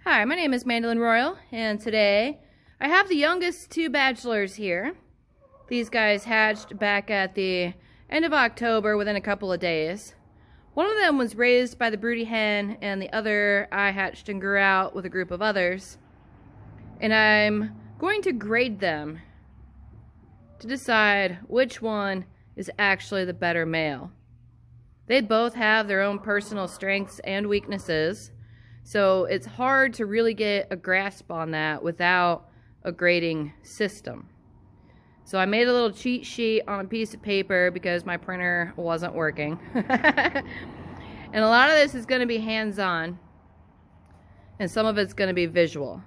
Hi, my name is Mandolin Royal, and today I have the youngest two bachelors here. These guys hatched back at the end of October within a couple of days. One of them was raised by the broody hen, and the other I hatched and grew out with a group of others. And I'm going to grade them to decide which one is actually the better male. They both have their own personal strengths and weaknesses, so it's hard to really get a grasp on that without a grading system. So I made a little cheat sheet on a piece of paper because my printer wasn't working. And a lot of this is going to be hands-on, and some of it's going to be visual.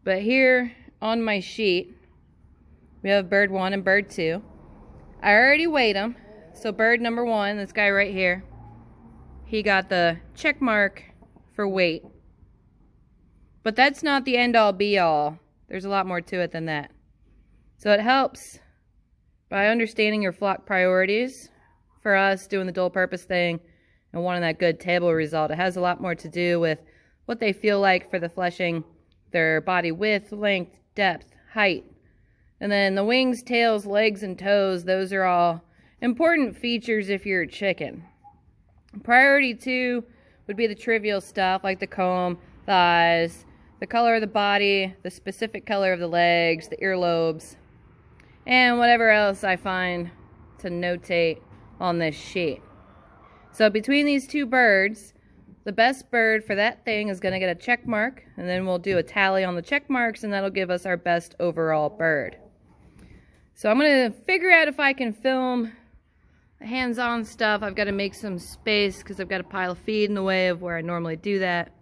But here on my sheet, we have bird 1 and bird 2. I already weighed them. So bird number 1, this guy right here, he got the check mark for weight. But that's not the end-all be-all. There's a lot more to it than that. So it helps by understanding your flock priorities. For us, doing the dual purpose thing and wanting that good table result, it has a lot more to do with what they feel like for the fleshing, their body width, length, depth, height. And then the wings, tails, legs, and toes, those are all important features if you're a chicken. Priority 2 would be the trivial stuff like the comb, the eyes, the color of the body, the specific color of the legs, the earlobes, and whatever else I find to notate on this sheet. So between these two birds, the best bird for that thing is going to get a check mark, and then we'll do a tally on the check marks, and that'll give us our best overall bird. So I'm going to figure out if I can film hands-on stuff. I've got to make some space because I've got a pile of feed in the way of where I normally do that.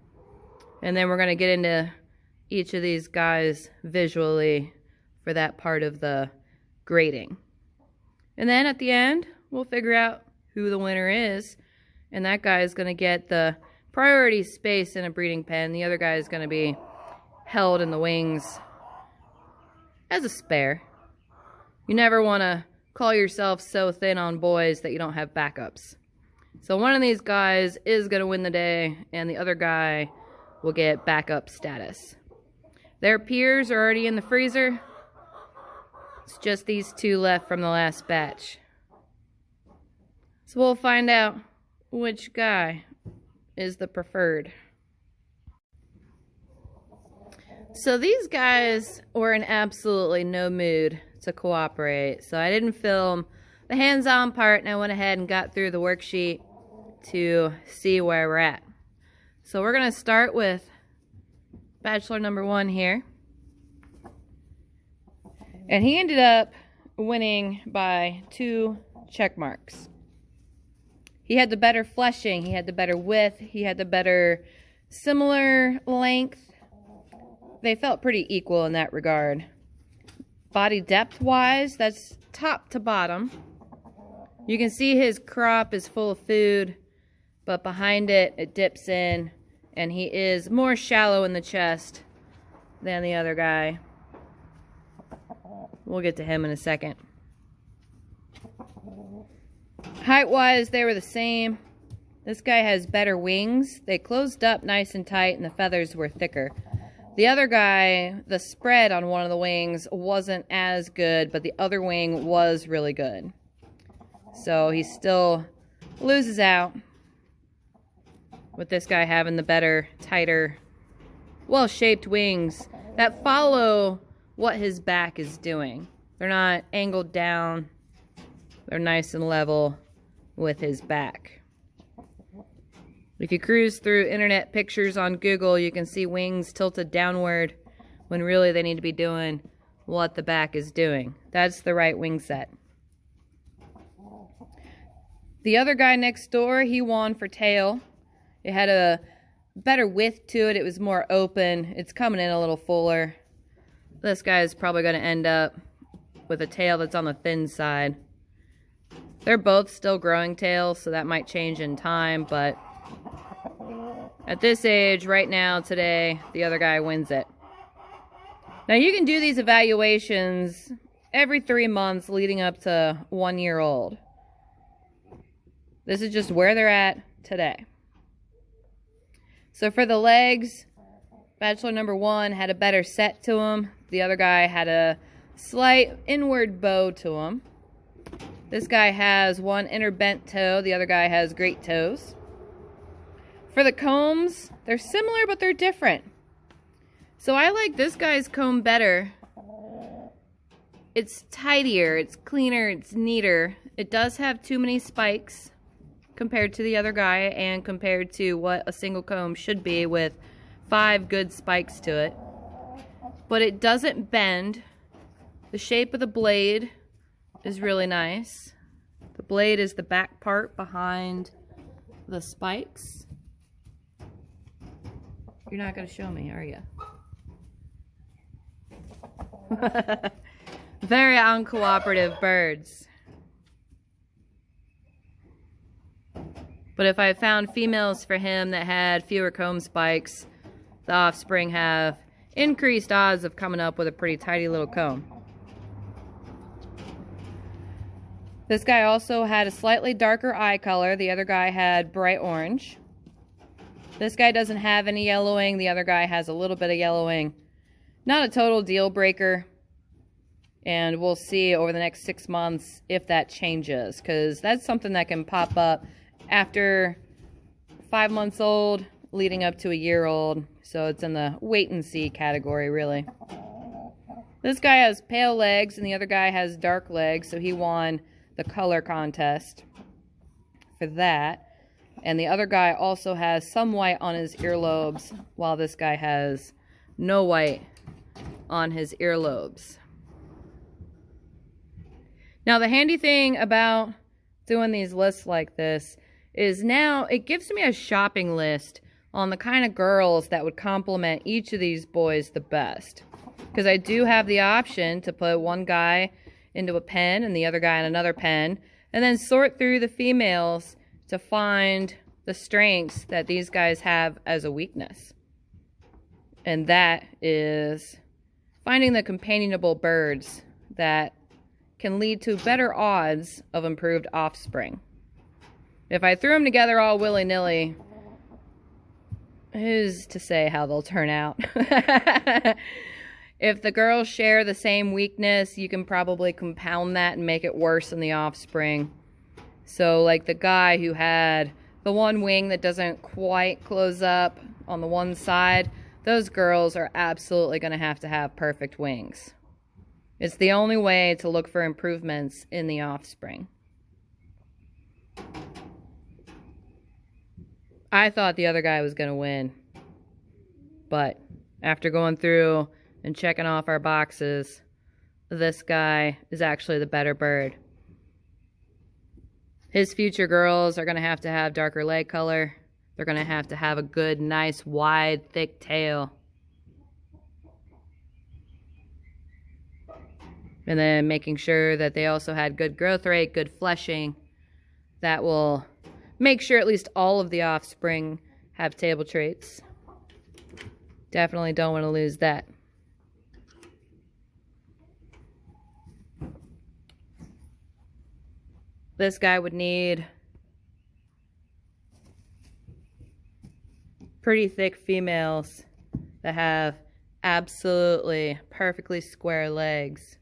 And then we're going to get into each of these guys visually for that part of the grading. And then at the end, we'll figure out who the winner is. And that guy is going to get the priority space in a breeding pen. The other guy is going to be held in the wings as a spare. You never want to call yourself so thin on boys that you don't have backups. So one of these guys is going to win the day, and the other guy will get backup status. Their peers are already in the freezer. It's just these two left from the last batch. So we'll find out which guy is the preferred. So these guys were in absolutely no mood to cooperate, so I didn't film the hands-on part, and I went ahead and got through the worksheet to see where we're at. So we're going to start with bachelor number 1 here, and he ended up winning by 2 check marks. He had the better fleshing, he had the better width, he had the better similar length. They felt pretty equal in that regard. Body depth wise, that's top to bottom. You can see his crop is full of food, but behind it, it dips in, and he is more shallow in the chest than the other guy. We'll get to him in a second. Height wise, they were the same. This guy has better wings. They closed up nice and tight, and the feathers were thicker. The other guy, the spread on one of the wings wasn't as good, but the other wing was really good. So he still loses out with this guy having the better, tighter, well-shaped wings that follow what his back is doing. They're not angled down. They're nice and level with his back. If you cruise through internet pictures on Google, you can see wings tilted downward when really they need to be doing what the back is doing. That's the right wing set. The other guy next door, he won for tail. It had a better width to it. It was more open. It's coming in a little fuller. This guy is probably going to end up with a tail that's on the thin side. They're both still growing tails, so that might change in time, but at this age, right now, today, the other guy wins it. Now, you can do these evaluations every 3 months leading up to 1 year old. This is just where they're at today. So for the legs, Bachelor number 1 had a better set to him. The other guy had a slight inward bow to him. This guy has one inner bent toe. The other guy has great toes. For the combs, they're similar, but they're different. So I like this guy's comb better. It's tidier, it's cleaner, it's neater. It does have too many spikes compared to the other guy and compared to what a single comb should be with 5 good spikes to it. But it doesn't bend. The shape of the blade is really nice. The blade is the back part behind the spikes. You're not going to show me, are you? Very uncooperative birds. But if I found females for him that had fewer comb spikes, the offspring have increased odds of coming up with a pretty tidy little comb. This guy also had a slightly darker eye color. The other guy had bright orange. This guy doesn't have any yellowing. The other guy has a little bit of yellowing. Not a total deal breaker. And we'll see over the next 6 months if that changes, because that's something that can pop up after 5 months old, leading up to a year old. So it's in the wait and see category, really. This guy has pale legs and the other guy has dark legs, so he won the color contest for that. And the other guy also has some white on his earlobes, while this guy has no white on his earlobes. Now, the handy thing about doing these lists like this is now it gives me a shopping list on the kind of girls that would complement each of these boys the best. Because I do have the option to put one guy into a pen and the other guy in another pen, and then sort through the females to find the strengths that these guys have as a weakness. And that is finding the companionable birds that can lead to better odds of improved offspring. If I threw them together all willy-nilly, who's to say how they'll turn out? If the girls share the same weakness, you can probably compound that and make it worse in the offspring. So like the guy who had the one wing that doesn't quite close up on the one side, those girls are absolutely going to have perfect wings. It's the only way to look for improvements in the offspring. I thought the other guy was going to win. But after going through and checking off our boxes, this guy is actually the better bird. His future girls are going to have darker leg color. They're going to have a good, nice, wide, thick tail. And then making sure that they also had good growth rate, good fleshing. That will make sure at least all of the offspring have table traits. Definitely don't want to lose that. This guy would need pretty thick females that have absolutely perfectly square legs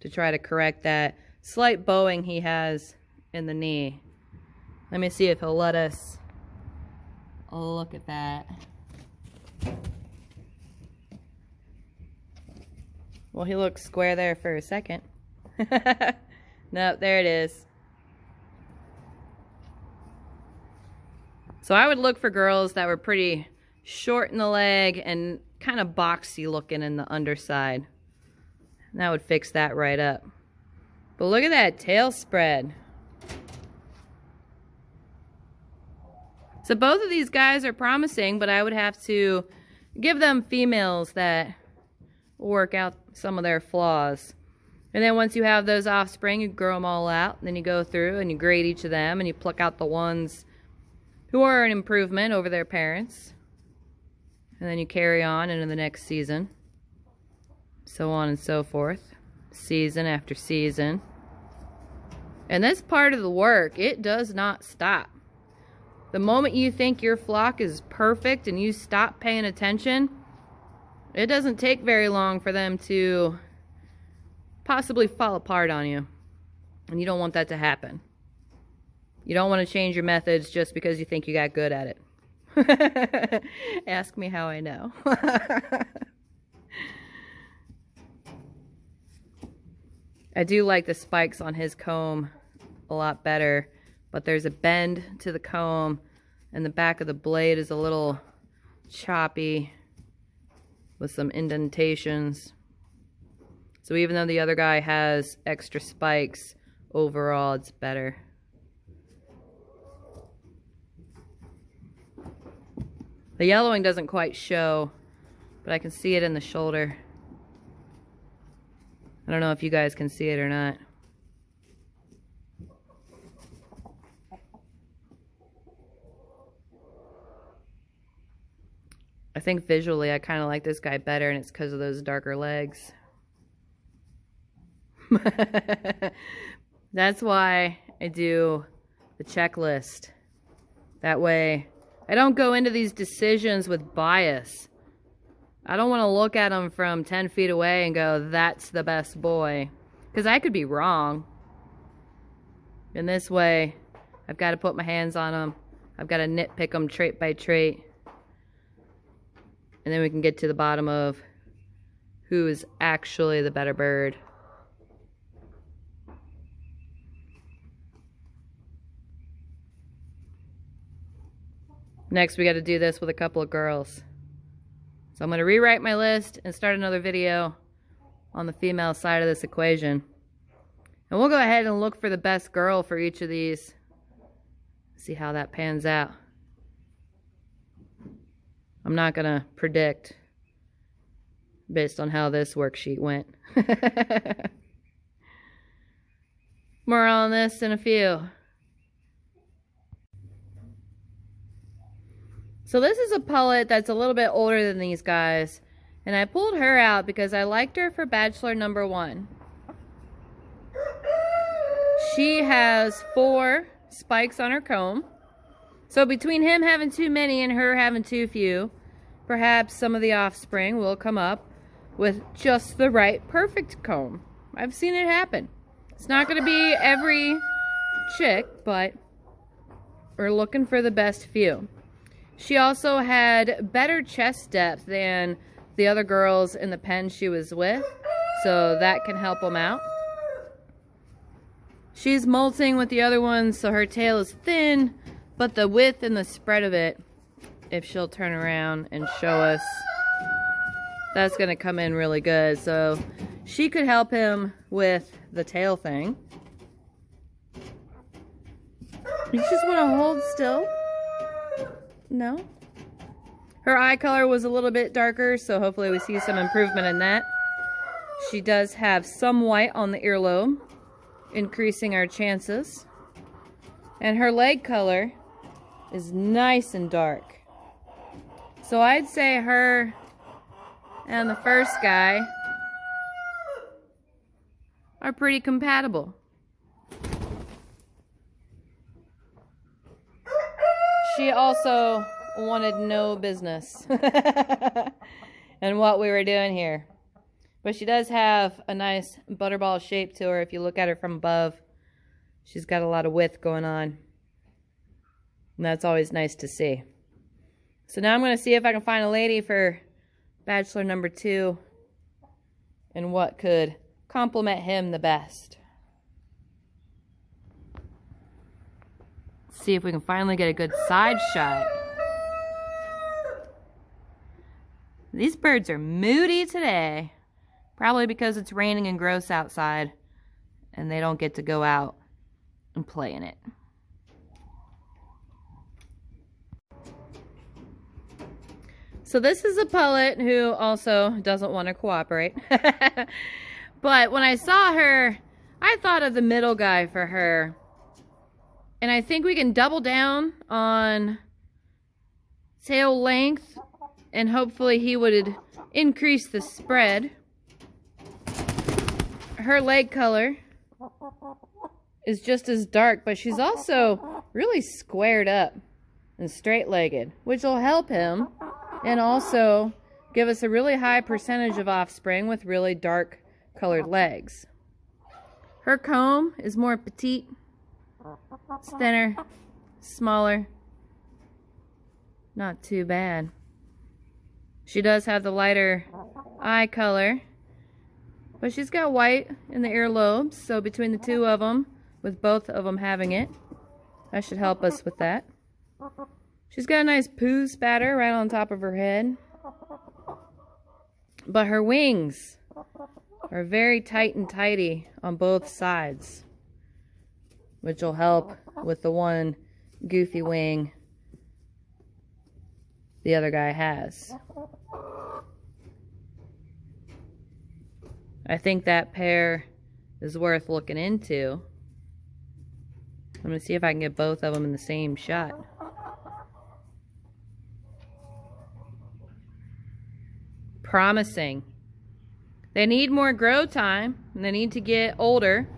to try to correct that slight bowing he has in the knee. Let me see if he'll let us look at that. Well, he looked square there for a second. Nope, there it is. So I would look for girls that were pretty short in the leg and kind of boxy looking in the underside. And that would fix that right up. But look at that tail spread. So both of these guys are promising, but I would have to give them females that work out some of their flaws. And then once you have those offspring, you grow them all out. And then you go through and you grade each of them and you pluck out the ones who are an improvement over their parents. And then you carry on into the next season. So on and so forth. Season after season. And this part of the work, it does not stop. The moment you think your flock is perfect and you stop paying attention, It doesn't take very long for them to possibly fall apart on you. And you don't want that to happen. You don't want to change your methods just because you think you got good at it. Ask me how I know. I do like the spikes on his comb a lot better, but there's a bend to the comb and the back of the blade is a little choppy with some indentations. So even though the other guy has extra spikes, overall it's better. The yellowing doesn't quite show, but I can see it in the shoulder. I don't know if you guys can see it or not. I think visually I kind of like this guy better, and it's because of those darker legs. That's why I do the checklist. That way I don't go into these decisions with bias. I don't want to look at them from 10 feet away and go, that's the best boy. Because I could be wrong. In this way, I've got to put my hands on them. I've got to nitpick them trait by trait. And then we can get to the bottom of who is actually the better bird. Next, we got to do this with a couple of girls. So I'm going to rewrite my list and start another video on the female side of this equation. And we'll go ahead and look for the best girl for each of these. See how that pans out. I'm not going to predict based on how this worksheet went. More on this in a few. So this is a pullet that's a little bit older than these guys. And I pulled her out because I liked her for bachelor number 1. She has 4 spikes on her comb. So between him having too many and her having too few, perhaps some of the offspring will come up with just the right perfect comb. I've seen it happen. It's not going to be every chick, but we're looking for the best few. She also had better chest depth than the other girls in the pen she was with, so that can help them out. She's molting with the other ones, so her tail is thin, but the width and the spread of it, if she'll turn around and show us, that's going to come in really good. So she could help him with the tail thing. You just want to hold still? No? Her eye color was a little bit darker, so hopefully we see some improvement in that. She does have some white on the earlobe, increasing our chances. And her leg color is nice and dark. So I'd say her and the first guy are pretty compatible. She also wanted no business in what we were doing here. But she does have a nice butterball shape to her if you look at her from above. She's got a lot of width going on. And that's always nice to see. So now I'm going to see if I can find a lady for bachelor number 2 and what could complement him the best. See if we can finally get a good side shot. These birds are moody today. Probably because it's raining and gross outside and they don't get to go out and play in it. So this is a pullet who also doesn't want to cooperate. But when I saw her, I thought of the middle guy for her. And I think we can double down on tail length and hopefully he would increase the spread. Her leg color is just as dark, but she's also really squared up and straight-legged, which will help him and also give us a really high percentage of offspring with really dark colored legs. Her comb is more petite, it's thinner, smaller. Not too bad. She does have the lighter eye color, but she's got white in the earlobes, so between the two of them, with both of them having it, that should help us with that. She's got a nice poo spatter right on top of her head, but her wings are very tight and tidy on both sides, which will help with the one goofy wing the other guy has. I think that pair is worth looking into. I'm going to see if I can get both of them in the same shot. Promising. They need more grow time, and they need to get older.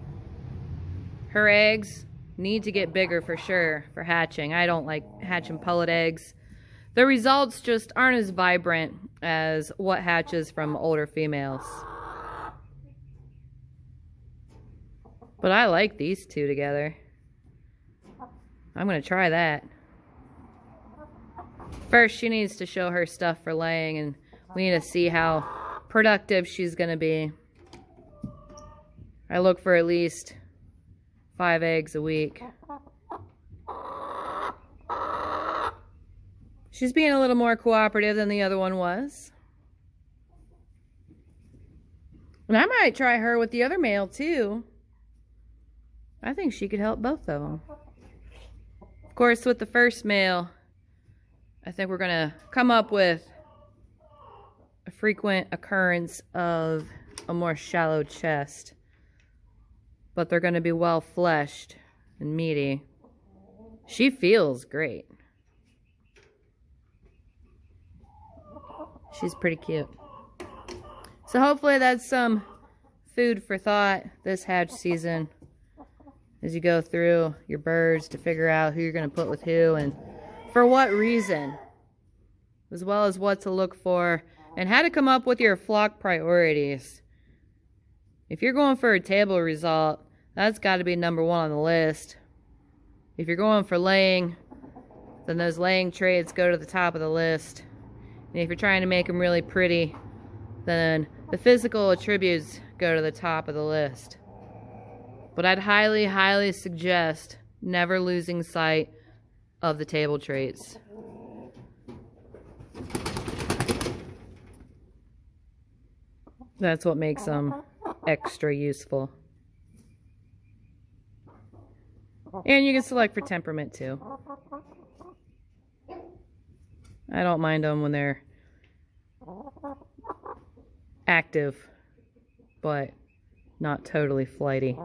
Her eggs need to get bigger for sure for hatching. I don't like hatching pullet eggs. The results just aren't as vibrant as what hatches from older females. But I like these two together. I'm going to try that. First, she needs to show her stuff for laying, and we need to see how productive she's going to be. I look for at least 5 eggs a week. She's being a little more cooperative than the other one was. And I might try her with the other male too. I think she could help both of them. Of course, with the first male, I think we're going to come up with a frequent occurrence of a more shallow chest. But they're going to be well fleshed and meaty. She feels great. She's pretty cute. So hopefully that's some food for thought this hatch season, as you go through your birds to figure out who you're going to put with who and for what reason, as well as what to look for and how to come up with your flock priorities. If you're going for a table result, that's got to be number 1 on the list. If you're going for laying, then those laying traits go to the top of the list. And if you're trying to make them really pretty, then the physical attributes go to the top of the list. But I'd highly, highly suggest never losing sight of the table traits. That's what makes them extra useful. And you can select for temperament too. I don't mind them when they're active, but not totally flighty.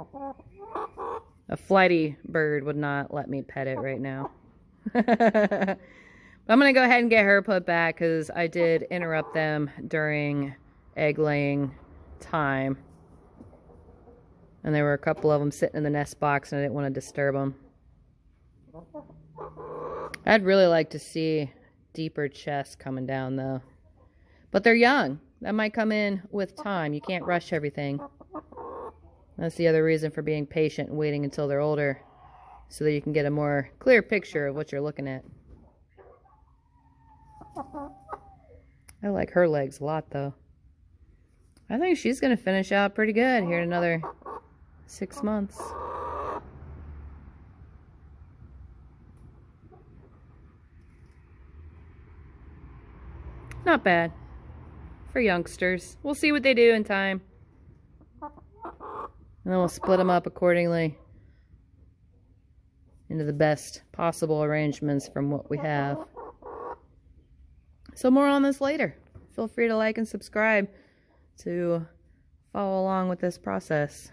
A flighty bird would not let me pet it right now. I'm going to go ahead and get her put back because I did interrupt them during egg laying time. And there were a couple of them sitting in the nest box and I didn't want to disturb them. I'd really like to see deeper chests coming down though. But they're young. That might come in with time. You can't rush everything. That's the other reason for being patient and waiting until they're older, so that you can get a more clear picture of what you're looking at. I like her legs a lot though. I think she's going to finish out pretty good here in another 6 months. Not bad for youngsters. We'll see what they do in time. And then we'll split them up accordingly into the best possible arrangements from what we have. So more on this later. Feel free to like and subscribe to follow along with this process.